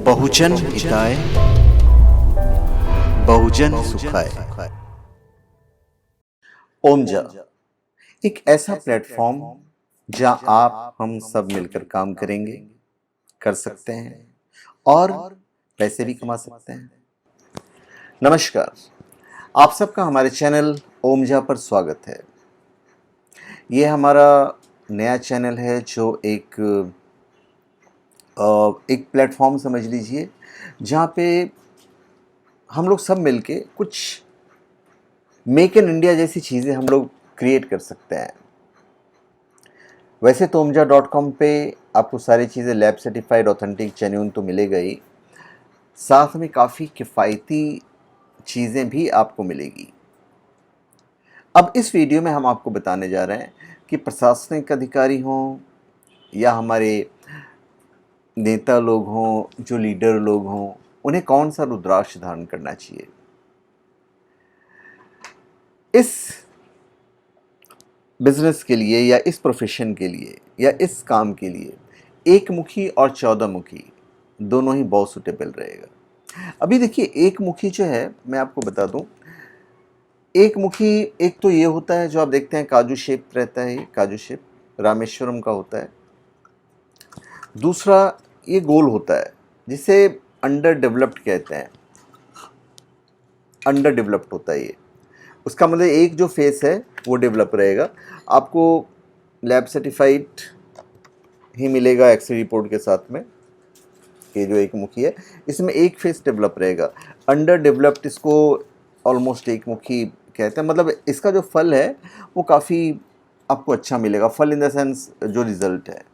बहुजन हिताय बहुजन सुखाय। ओमजा एक ऐसा प्लेटफॉर्म जहां आप हम सब मिलकर काम करेंगे, कर सकते हैं और पैसे भी कमा सकते हैं। नमस्कार, आप सबका हमारे चैनल ओमजा पर स्वागत है। ये हमारा नया चैनल है जो एक प्लेटफॉर्म समझ लीजिए जहाँ पे हम लोग सब मिलके कुछ मेक इन इंडिया जैसी चीज़ें हम लोग क्रिएट कर सकते हैं। वैसे तो omja.com पे आपको सारी चीज़ें लैब सर्टिफाइड, ऑथेंटिक, जेन्युइन तो मिलेगा ही, साथ में काफ़ी किफ़ायती चीज़ें भी आपको मिलेगी। अब इस वीडियो में हम आपको बताने जा रहे हैं कि प्रशासनिक अधिकारी हों या हमारे नेता लोग हों, जो लीडर लोग हों, उन्हें कौन सा रुद्राक्ष धारण करना चाहिए। इस बिजनेस के लिए या इस प्रोफेशन के लिए या इस काम के लिए एक मुखी और 14 मुखी दोनों ही बहुत सुटेबल रहेगा। अभी देखिए, एक मुखी जो है, मैं आपको बता दूं, एक मुखी एक तो ये होता है जो आप देखते हैं काजू शेप रहता है, ये काजू शेप रामेश्वरम का होता है। दूसरा ये गोल होता है जिसे अंडर डेवलप्ड कहते हैं, अंडर डेवलप्ड होता है ये। उसका मतलब एक जो फेस है वो डेवलप रहेगा, आपको लैब सर्टिफाइड ही मिलेगा एक्सरे रिपोर्ट के साथ में। ये जो एक मुखी है इसमें एक फेस डेवलप रहेगा, अंडर डेवलप्ड इसको ऑलमोस्ट एक मुखी कहते हैं। मतलब इसका जो फल है वो काफ़ी आपको अच्छा मिलेगा, फल इन द सेंस जो रिजल्ट है।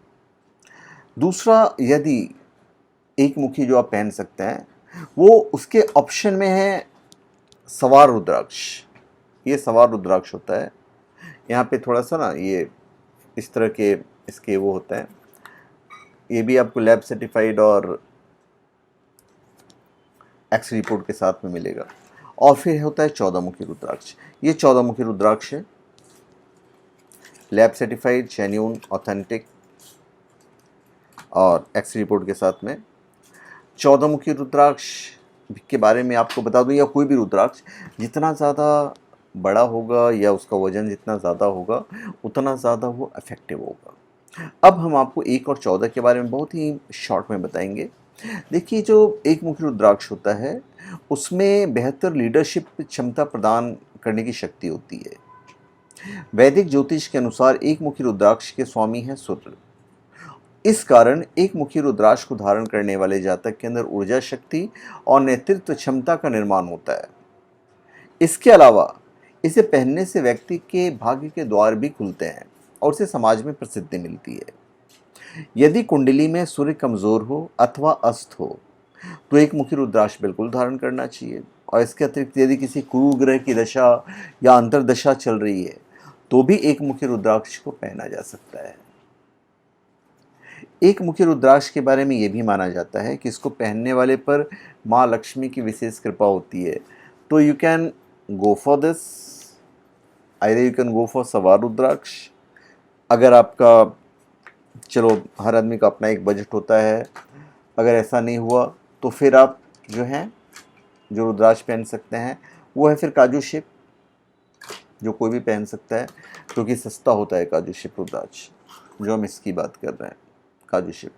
दूसरा, यदि एक मुखी जो आप पहन सकते हैं वो उसके ऑप्शन में है सवार रुद्राक्ष। ये सवार रुद्राक्ष होता है, यहाँ पे थोड़ा सा ना ये इस तरह के इसके वो होता है। ये भी आपको लैब सर्टिफाइड और एक्स रिपोर्ट के साथ में मिलेगा। और फिर होता है 14 मुखी रुद्राक्ष। ये 14 मुखी रुद्राक्ष है, लैब सर्टिफाइड, जेन्युइन, ऑथेंटिक और एक्स रिपोर्ट के साथ में। 14 मुखी रुद्राक्ष के बारे में आपको बता दूं, या कोई भी रुद्राक्ष जितना ज़्यादा बड़ा होगा या उसका वजन जितना ज़्यादा होगा उतना ज़्यादा वो इफेक्टिव होगा। अब हम आपको 1 और 14 के बारे में बहुत ही शॉर्ट में बताएंगे। देखिए, जो एक मुखी रुद्राक्ष होता है उसमें बेहतर लीडरशिप क्षमता प्रदान करने की शक्ति होती है। वैदिक ज्योतिष के अनुसार एक मुखी रुद्राक्ष के स्वामी हैं सूर्य। इस कारण एक मुखी रुद्राक्ष को धारण करने वाले जातक के अंदर ऊर्जा, शक्ति और नेतृत्व क्षमता का निर्माण होता है। इसके अलावा इसे पहनने से व्यक्ति के भाग्य के द्वार भी खुलते हैं और उसे समाज में प्रसिद्धि मिलती है। यदि कुंडली में सूर्य कमजोर हो अथवा अस्त हो तो एक मुखी रुद्राक्ष बिल्कुल धारण करना चाहिए। और इसके अतिरिक्त यदि किसी कुरु ग्रह की दशा या अंतर्दशा चल रही है तो भी एक मुखी रुद्राक्ष को पहना जा सकता है। एक मुखी रुद्राक्ष के बारे में यह भी माना जाता है कि इसको पहनने वाले पर माँ लक्ष्मी की विशेष कृपा होती है। तो you can go for this, either you can go for सवार रुद्राक्ष। अगर आपका, चलो हर आदमी का अपना एक बजट होता है, अगर ऐसा नहीं हुआ तो फिर आप जो हैं जो रुद्राक्ष पहन सकते हैं वो है फिर काजू शेप, जो कोई भी पहन सकता है क्योंकि सस्ता होता है काजू शेप रुद्राक्ष, जो हम इसकी बात कर रहे हैं, काजू शेप।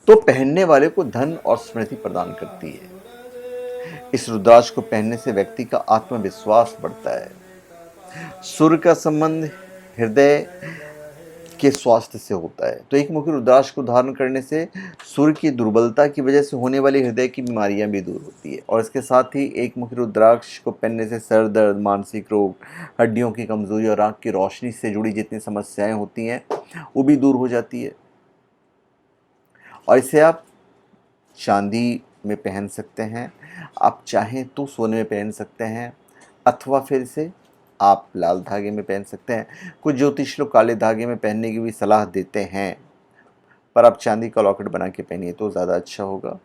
तो पहनने वाले को धन और स्मृति प्रदान करती है। इस रुद्राक्ष को पहनने से व्यक्ति का आत्मविश्वास बढ़ता है। सूर्य का संबंध हृदय के स्वास्थ्य से होता है। तो एक मुखी रुद्राक्ष को धारण करने से सूर्य की दुर्बलता की वजह से होने वाली हृदय की बीमारियां भी दूर होती है। और इसके साथ ही एक मुखी रुद्राक्ष को पहनने से सर दर्द, मानसिक रोग, हड्डियों की कमजोरी और आँख की रोशनी से जुड़ी जितनी समस्याएं होती हैं वो भी दूर हो जाती है। और इसे आप चांदी में पहन सकते हैं, आप चाहें तो सोने में पहन सकते हैं, अथवा फिर से आप लाल धागे में पहन सकते हैं। कुछ ज्योतिष लोग काले धागे में पहनने की भी सलाह देते हैं, पर आप चांदी का लॉकेट बना के पहनिए तो ज़्यादा अच्छा होगा।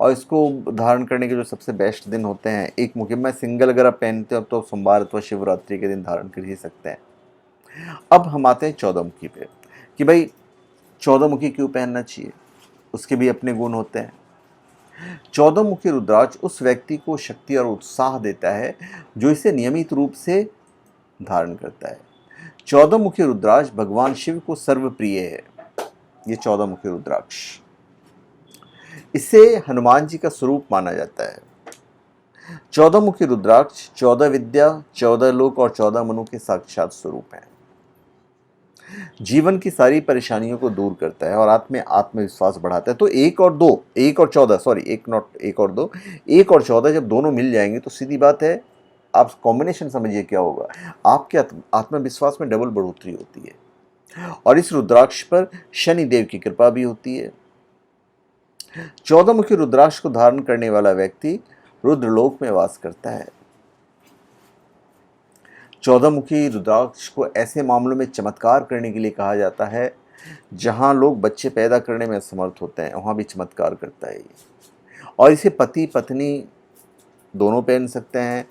और इसको धारण करने के जो सबसे बेस्ट दिन होते हैं, एक मुखी में सिंगल अगर आप पहनते हो तो सोमवार अथवा शिवरात्रि के दिन धारण कर ही सकते हैं। अब हम आते हैं 14 मुखी पे कि भाई 14 मुखी क्यों पहनना चाहिए। उसके भी अपने गुण होते हैं। 14 मुखी रुद्राक्ष उस व्यक्ति को शक्ति और उत्साह देता है जो इसे नियमित रूप से धारण करता है। 14 मुखी रुद्राक्ष भगवान शिव को सर्वप्रिय है। ये 14 मुखी रुद्राक्ष, इसे हनुमान जी का स्वरूप माना जाता है। 14 मुखी रुद्राक्ष 14 विद्या, 14 लोक और 14 मनु के साक्षात स्वरूप हैं। जीवन की सारी परेशानियों को दूर करता है और आत्मविश्वास बढ़ाता है। तो 1 और 2, 1 और 14, सॉरी 1 नॉट 1 और 2, 1 और 14 जब दोनों मिल जाएंगे तो सीधी बात है, आप कॉम्बिनेशन समझिए क्या होगा, आपके आत्मविश्वास में डबल बढ़ोतरी होती है। और इस रुद्राक्ष पर शनि देव की कृपा भी होती है। 14 मुखी रुद्राक्ष को धारण करने वाला व्यक्ति रुद्रलोक में वास करता है। 14 मुखी रुद्राक्ष को ऐसे मामलों में चमत्कार करने के लिए कहा जाता है जहां लोग बच्चे पैदा करने में असमर्थ होते हैं, वहां भी चमत्कार करता है ये। और इसे पति पत्नी दोनों पहन सकते हैं,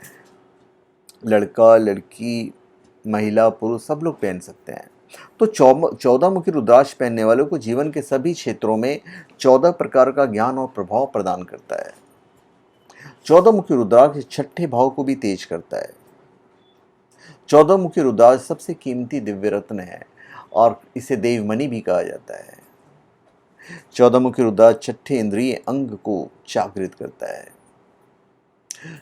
लड़का लड़की, महिला पुरुष सब लोग पहन सकते हैं। तो 14 मुखी रुद्राक्ष पहनने वालों को जीवन के सभी क्षेत्रों में 14 प्रकार का ज्ञान और प्रभाव प्रदान करता है। 14 मुखी रुद्राक्ष छठे भाव को भी तेज करता है। 14 मुखी रुद्राक्ष सबसे कीमती दिव्य रत्न है और इसे देवमणि भी कहा जाता है। 14 मुखी रुद्राक्ष छठे इंद्रिय अंग को जागृत करता है।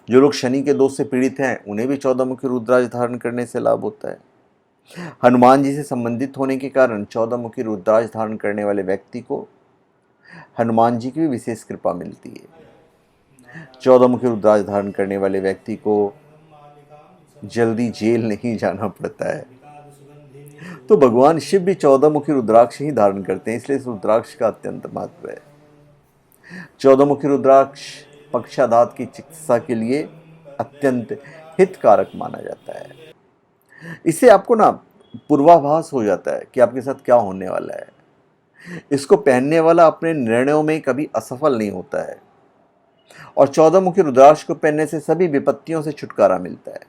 जो लोग शनि के दोष से पीड़ित हैं उन्हें भी 14 मुखी रुद्राक्ष धारण करने से लाभ होता है। हनुमान जी से संबंधित होने के कारण 14 मुखी रुद्राक्ष धारण करने वाले व्यक्ति को हनुमान जी की भी विशेष कृपा मिलती है। 14 मुखी रुद्राक्ष धारण करने वाले व्यक्ति को जल्दी जेल नहीं जाना पड़ता है। तो भगवान शिव भी 14 मुखी रुद्राक्ष ही धारण करते हैं, इसलिए इस रुद्राक्ष का अत्यंत महत्व है। 14 मुखी रुद्राक्ष पक्षाघात की चिकित्सा के लिए अत्यंत हितकारक माना जाता है। इससे आपको ना पूर्वाभास हो जाता है कि आपके साथ क्या होने वाला है। इसको पहनने वाला अपने निर्णयों में कभी असफल नहीं होता है और 14 मुखी रुद्राक्ष को पहनने से सभी विपत्तियों से छुटकारा मिलता है,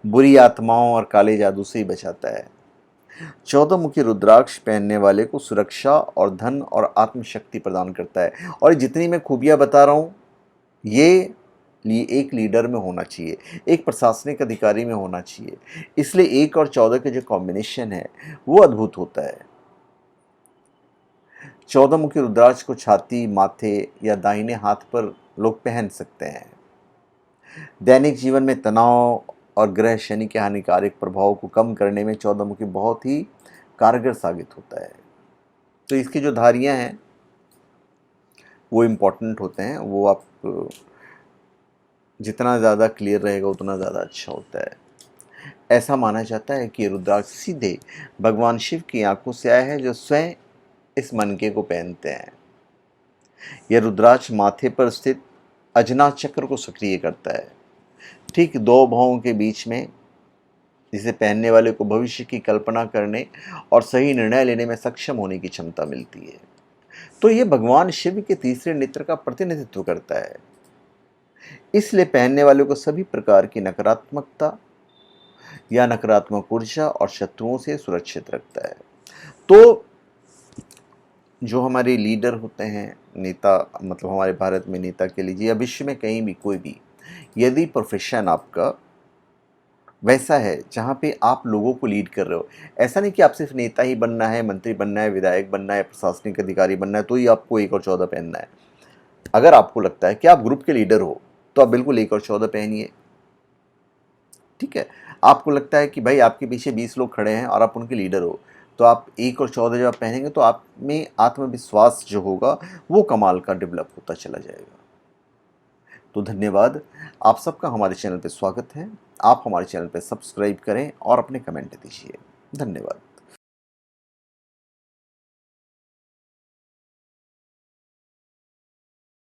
बुरी आत्माओं और काले जादू से ही बचाता है। 14 मुखी रुद्राक्ष पहनने वाले को सुरक्षा और धन और आत्मशक्ति प्रदान करता है। और जितनी मैं खूबियां बता रहा हूँ ये एक लीडर में होना चाहिए, एक प्रशासनिक अधिकारी में होना चाहिए, इसलिए 1 और 14 के जो कॉम्बिनेशन है वो अद्भुत होता है। 14 मुखी रुद्राक्ष को छाती, माथे या दाहिने हाथ पर लोग पहन सकते हैं। दैनिक जीवन में तनाव और ग्रह शनि के हानिकारक प्रभाव को कम करने में 14 मुखी बहुत ही कारगर साबित होता है। तो इसकी जो धारियां हैं वो इम्पोर्टेंट होते हैं, वो आप जितना ज़्यादा क्लियर रहेगा उतना ज़्यादा अच्छा होता है। ऐसा माना जाता है कि रुद्राक्ष सीधे भगवान शिव की आंखों से आया है जो स्वयं इस मनके को पहनते हैं। यह रुद्राक्ष माथे पर स्थित अजना चक्र को सक्रिय करता है, ठीक 2 भावों के बीच में, जिसे पहनने वाले को भविष्य की कल्पना करने और सही निर्णय लेने में सक्षम होने की क्षमता मिलती है। तो ये भगवान शिव के तीसरे नेत्र का प्रतिनिधित्व करता है, इसलिए पहनने वाले को सभी प्रकार की नकारात्मकता या नकारात्मक ऊर्जा और शत्रुओं से सुरक्षित रखता है। तो जो हमारे लीडर होते हैं, नेता, मतलब हमारे भारत में नेता के लीजिए या विश्व में कहीं भी कोई भी, यदि प्रोफेशन आपका वैसा है जहाँ पे आप लोगों को लीड कर रहे हो, ऐसा नहीं कि आप सिर्फ नेता ही बनना है, मंत्री बनना है, विधायक बनना है, प्रशासनिक अधिकारी बनना है तो ही आपको 1 और 14 पहनना है। अगर आपको लगता है कि आप ग्रुप के लीडर हो तो आप बिल्कुल 1 और 14 पहनिए, ठीक है। आपको लगता है कि भाई आपके पीछे 20 लोग खड़े हैं और आप उनके लीडर हो तो आप 1 और 14 जब आप पहनेंगे तो आप में आत्मविश्वास जो होगा वो कमाल का डेवलप होता चला जाएगा। तो धन्यवाद, आप सबका हमारे चैनल पे स्वागत है। आप हमारे चैनल पे सब्सक्राइब करें और अपने कमेंट दीजिए। धन्यवाद।